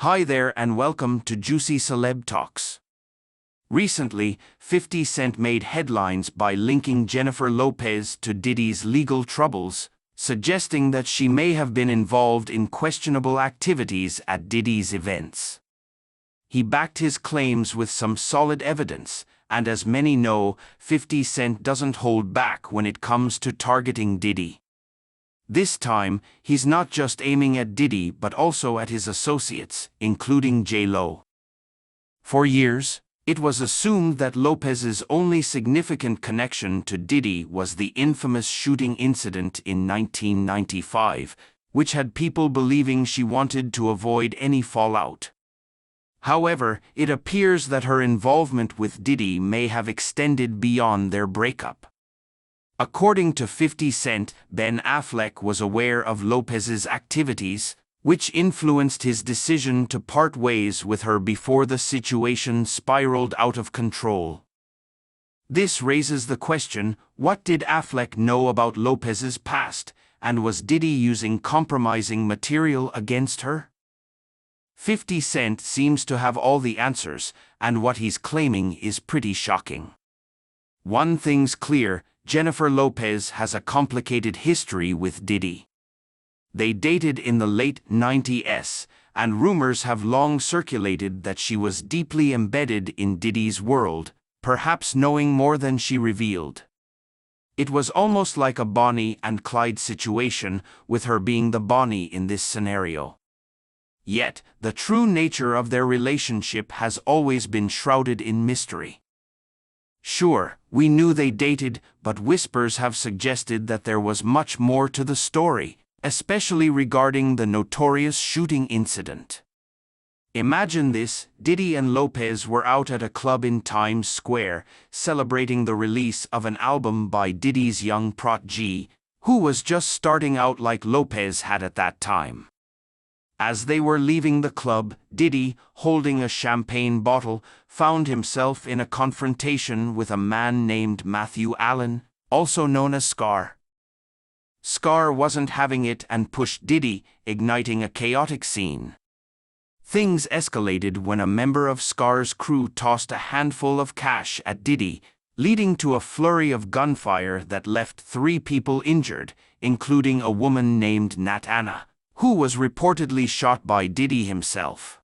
Hi there and welcome to Juicy Celeb Talks. Recently, 50 Cent made headlines by linking Jennifer Lopez to Diddy's legal troubles, suggesting that she may have been involved in questionable activities at Diddy's events. He backed his claims with some solid evidence, and as many know, 50 Cent doesn't hold back when it comes to targeting Diddy. This time, he's not just aiming at Diddy but also at his associates, including J.Lo. For years, it was assumed that Lopez's only significant connection to Diddy was the infamous shooting incident in 1995, which had people believing she wanted to avoid any fallout. However, it appears that her involvement with Diddy may have extended beyond their breakup. According to 50 Cent, Ben Affleck was aware of Lopez's activities, which influenced his decision to part ways with her before the situation spiraled out of control. This raises the question, what did Affleck know about Lopez's past, and was Diddy using compromising material against her? 50 Cent seems to have all the answers, and what he's claiming is pretty shocking. One thing's clear: Jennifer Lopez has a complicated history with Diddy. They dated in the late 90s, and rumors have long circulated that she was deeply embedded in Diddy's world, perhaps knowing more than she revealed. It was almost like a Bonnie and Clyde situation, with her being the Bonnie in this scenario. Yet, the true nature of their relationship has always been shrouded in mystery. Sure, we knew they dated, but whispers have suggested that there was much more to the story, especially regarding the notorious shooting incident. Imagine this: Diddy and Lopez were out at a club in Times Square, celebrating the release of an album by Diddy's young protege, who was just starting out like Lopez had at that time. As they were leaving the club, Diddy, holding a champagne bottle, found himself in a confrontation with a man named Matthew Allen, also known as Scar. Scar wasn't having it and pushed Diddy, igniting a chaotic scene. Things escalated when a member of Scar's crew tossed a handful of cash at Diddy, leading to a flurry of gunfire that left 3 people injured, including a woman named Nat Anna, who was reportedly shot by Diddy himself.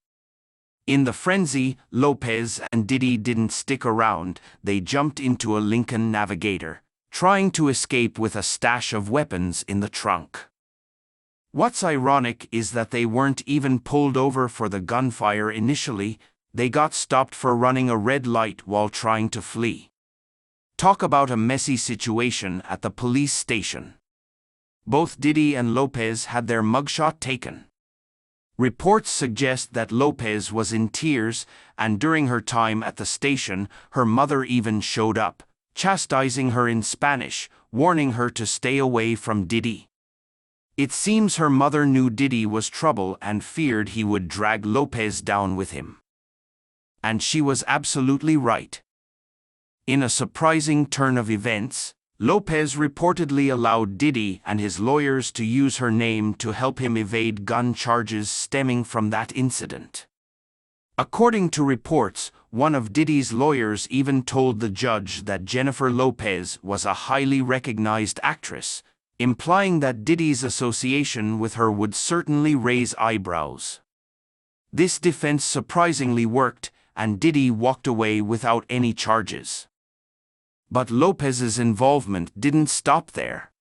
In the frenzy, Lopez and Diddy didn't stick around. They jumped into a Lincoln Navigator, trying to escape with a stash of weapons in the trunk. What's ironic is that they weren't even pulled over for the gunfire initially. They got stopped for running a red light while trying to flee. Talk about a messy situation at the police station. Both Diddy and Lopez had their mugshot taken. Reports suggest that Lopez was in tears, and during her time at the station, her mother even showed up, chastising her in Spanish, warning her to stay away from Diddy. It seems her mother knew Diddy was trouble and feared he would drag Lopez down with him. And she was absolutely right. In a surprising turn of events, Lopez reportedly allowed Diddy and his lawyers to use her name to help him evade gun charges stemming from that incident. According to reports, one of Diddy's lawyers even told the judge that Jennifer Lopez was a highly recognized actress, implying that Diddy's association with her would certainly raise eyebrows. This defense surprisingly worked, and Diddy walked away without any charges. But Lopez's involvement didn't stop there.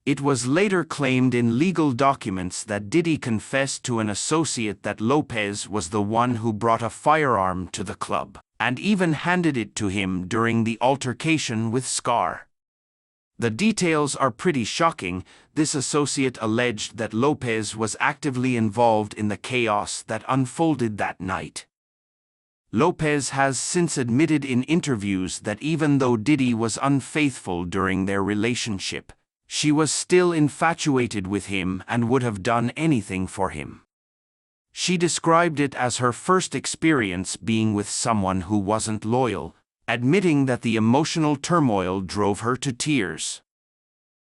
It was later claimed in legal documents that Diddy confessed to an associate that Lopez was the one who brought a firearm to the club, and even handed it to him during the altercation with Scar. The details are pretty shocking. This associate alleged that Lopez was actively involved in the chaos that unfolded that night. Lopez has since admitted in interviews that even though Diddy was unfaithful during their relationship, she was still infatuated with him and would have done anything for him. She described it as her first experience being with someone who wasn't loyal, admitting that the emotional turmoil drove her to tears.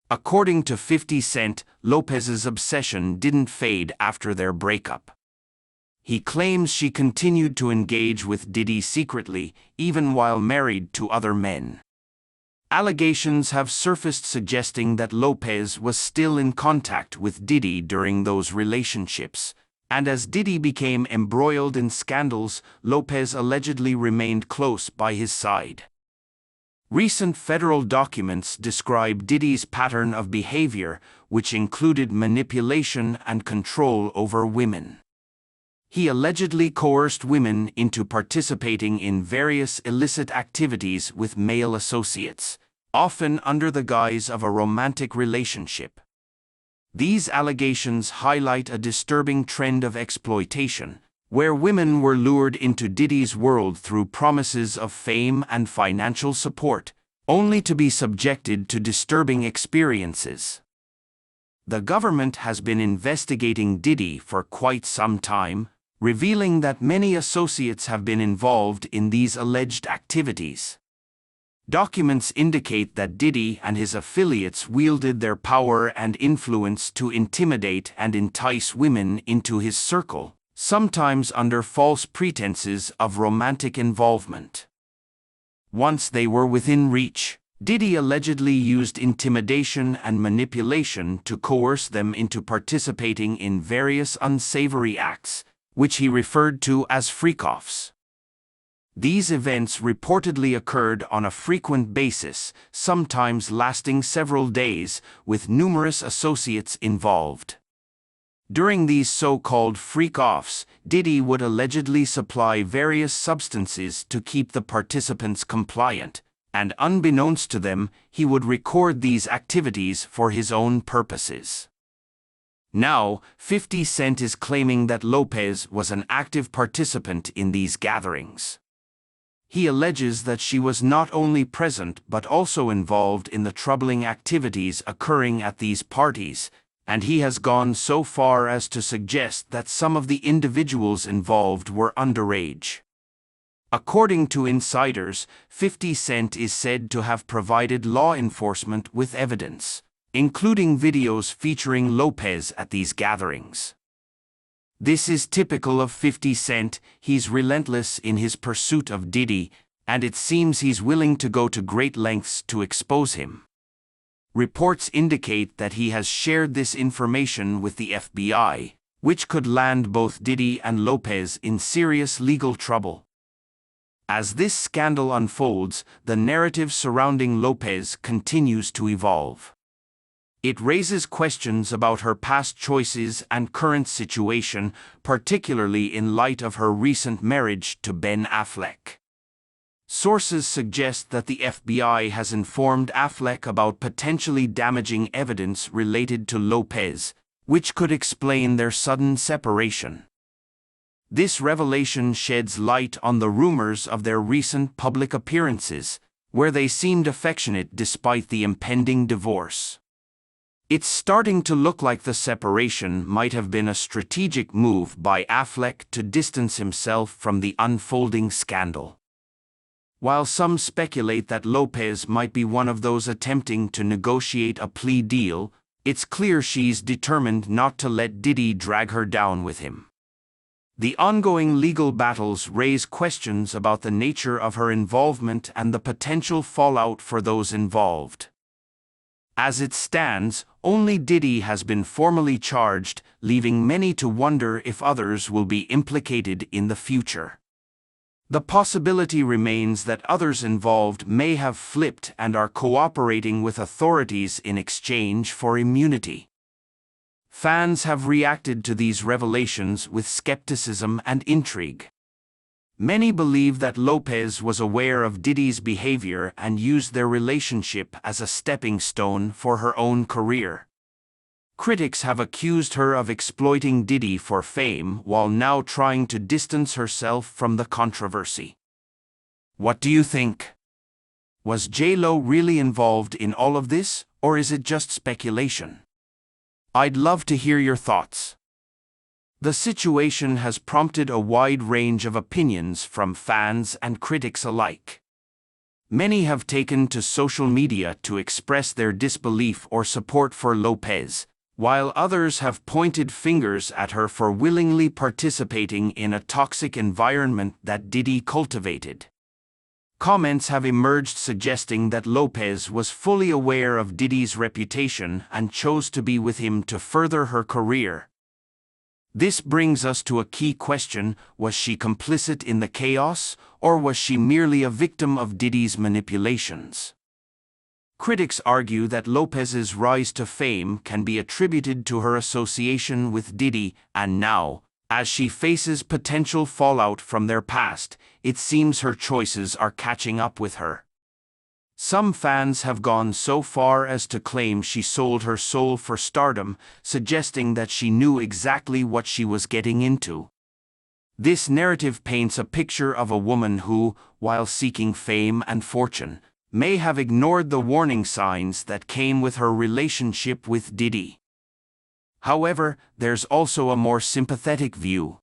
According to 50 Cent, Lopez's obsession didn't fade after their breakup. He claims she continued to engage with Diddy secretly, even while married to other men. Allegations have surfaced suggesting that Lopez was still in contact with Diddy during those relationships, and as Diddy became embroiled in scandals, Lopez allegedly remained close by his side. Recent federal documents describe Diddy's pattern of behavior, which included manipulation and control over women. He allegedly coerced women into participating in various illicit activities with male associates, often under the guise of a romantic relationship. These allegations highlight a disturbing trend of exploitation, where women were lured into Diddy's world through promises of fame and financial support, only to be subjected to disturbing experiences. The government has been investigating Diddy for quite some time, revealing that many associates have been involved in these alleged activities. Documents indicate that Diddy and his affiliates wielded their power and influence to intimidate and entice women into his circle, sometimes under false pretenses of romantic involvement. Once they were within reach, Diddy allegedly used intimidation and manipulation to coerce them into participating in various unsavory acts, which he referred to as freak-offs. These events reportedly occurred on a frequent basis, sometimes lasting several days, with numerous associates involved. During these so-called freak-offs, Diddy would allegedly supply various substances to keep the participants compliant, and unbeknownst to them, he would record these activities for his own purposes. Now, 50 Cent is claiming that Lopez was an active participant in these gatherings. He alleges that she was not only present but also involved in the troubling activities occurring at these parties, and he has gone so far as to suggest that some of the individuals involved were underage. According to insiders, 50 Cent is said to have provided law enforcement with evidence, including videos featuring Lopez at these gatherings. This is typical of 50 Cent. He's relentless in his pursuit of Diddy, and it seems he's willing to go to great lengths to expose him. Reports indicate that he has shared this information with the FBI, which could land both Diddy and Lopez in serious legal trouble. As this scandal unfolds, the narrative surrounding Lopez continues to evolve. It raises questions about her past choices and current situation, particularly in light of her recent marriage to Ben Affleck. Sources suggest that the FBI has informed Affleck about potentially damaging evidence related to Lopez, which could explain their sudden separation. This revelation sheds light on the rumors of their recent public appearances, where they seemed affectionate despite the impending divorce. It's starting to look like the separation might have been a strategic move by Affleck to distance himself from the unfolding scandal. While some speculate that Lopez might be one of those attempting to negotiate a plea deal, it's clear she's determined not to let Diddy drag her down with him. The ongoing legal battles raise questions about the nature of her involvement and the potential fallout for those involved. As it stands, only Diddy has been formally charged, leaving many to wonder if others will be implicated in the future. The possibility remains that others involved may have flipped and are cooperating with authorities in exchange for immunity. Fans have reacted to these revelations with skepticism and intrigue. Many believe that Lopez was aware of Diddy's behavior and used their relationship as a stepping stone for her own career. Critics have accused her of exploiting Diddy for fame while now trying to distance herself from the controversy. What do you think? Was J.Lo really involved in all of this, or is it just speculation? I'd love to hear your thoughts. The situation has prompted a wide range of opinions from fans and critics alike. Many have taken to social media to express their disbelief or support for Lopez, while others have pointed fingers at her for willingly participating in a toxic environment that Diddy cultivated. Comments have emerged suggesting that Lopez was fully aware of Diddy's reputation and chose to be with him to further her career. This brings us to a key question: was she complicit in the chaos, or was she merely a victim of Diddy's manipulations? Critics argue that Lopez's rise to fame can be attributed to her association with Diddy, and now, as she faces potential fallout from their past, it seems her choices are catching up with her. Some fans have gone so far as to claim she sold her soul for stardom, suggesting that she knew exactly what she was getting into. This narrative paints a picture of a woman who, while seeking fame and fortune, may have ignored the warning signs that came with her relationship with Diddy. However, there's also a more sympathetic view.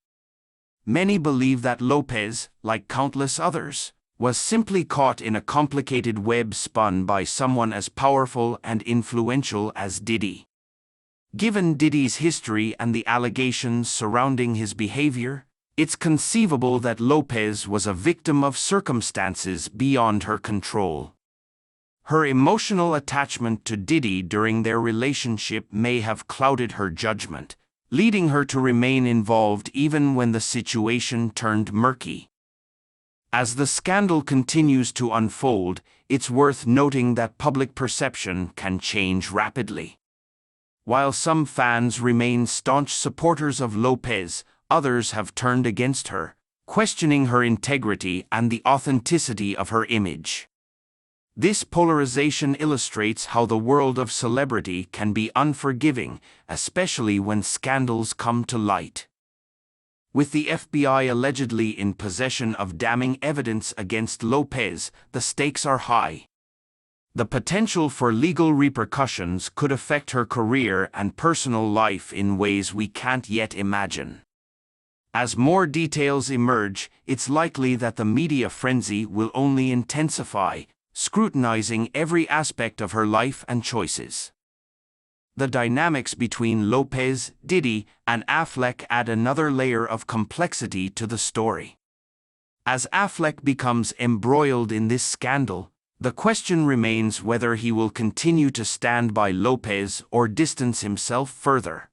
Many believe that Lopez, like countless others, was simply caught in a complicated web spun by someone as powerful and influential as Diddy. Given Diddy's history and the allegations surrounding his behavior, it's conceivable that Lopez was a victim of circumstances beyond her control. Her emotional attachment to Diddy during their relationship may have clouded her judgment, leading her to remain involved even when the situation turned murky. As the scandal continues to unfold, it's worth noting that public perception can change rapidly. While some fans remain staunch supporters of Lopez, others have turned against her, questioning her integrity and the authenticity of her image. This polarization illustrates how the world of celebrity can be unforgiving, especially when scandals come to light. With the FBI allegedly in possession of damning evidence against Lopez, the stakes are high. The potential for legal repercussions could affect her career and personal life in ways we can't yet imagine. As more details emerge, it's likely that the media frenzy will only intensify, scrutinizing every aspect of her life and choices. The dynamics between Lopez, Diddy, and Affleck add another layer of complexity to the story. As Affleck becomes embroiled in this scandal, the question remains whether he will continue to stand by Lopez or distance himself further.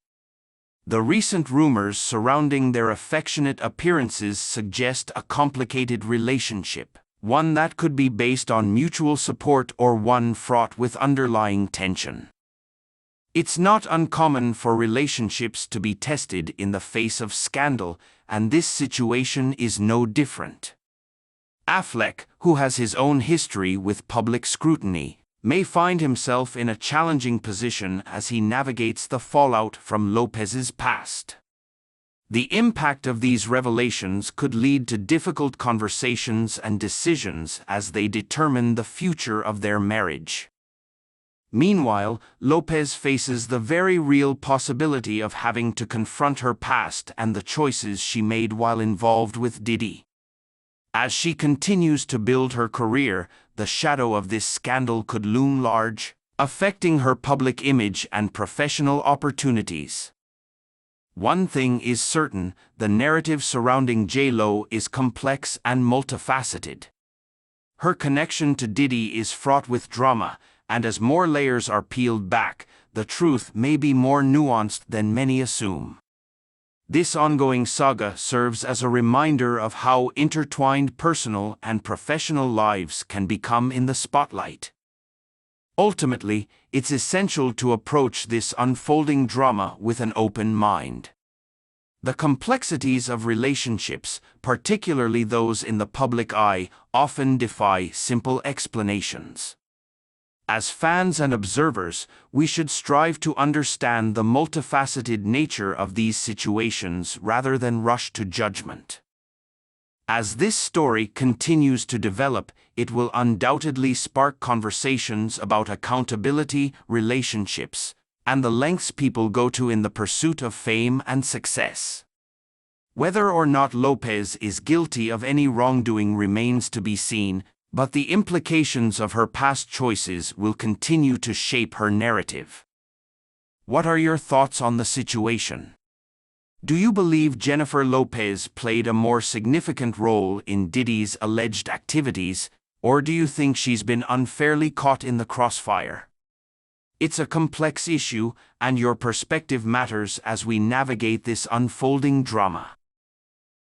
The recent rumors surrounding their affectionate appearances suggest a complicated relationship, one that could be based on mutual support or one fraught with underlying tension. It's not uncommon for relationships to be tested in the face of scandal, and this situation is no different. Affleck, who has his own history with public scrutiny, may find himself in a challenging position as he navigates the fallout from Lopez's past. The impact of these revelations could lead to difficult conversations and decisions as they determine the future of their marriage. Meanwhile, Lopez faces the very real possibility of having to confront her past and the choices she made while involved with Diddy. As she continues to build her career, the shadow of this scandal could loom large, affecting her public image and professional opportunities. One thing is certain: the narrative surrounding J.Lo is complex and multifaceted. Her connection to Diddy is fraught with drama, and as more layers are peeled back, the truth may be more nuanced than many assume. This ongoing saga serves as a reminder of how intertwined personal and professional lives can become in the spotlight. Ultimately, it's essential to approach this unfolding drama with an open mind. The complexities of relationships, particularly those in the public eye, often defy simple explanations. As fans and observers, we should strive to understand the multifaceted nature of these situations rather than rush to judgment. As this story continues to develop, it will undoubtedly spark conversations about accountability, relationships, and the lengths people go to in the pursuit of fame and success. Whether or not Lopez is guilty of any wrongdoing remains to be seen, but the implications of her past choices will continue to shape her narrative. What are your thoughts on the situation? Do you believe Jennifer Lopez played a more significant role in Diddy's alleged activities, or do you think she's been unfairly caught in the crossfire? It's a complex issue, and your perspective matters as we navigate this unfolding drama.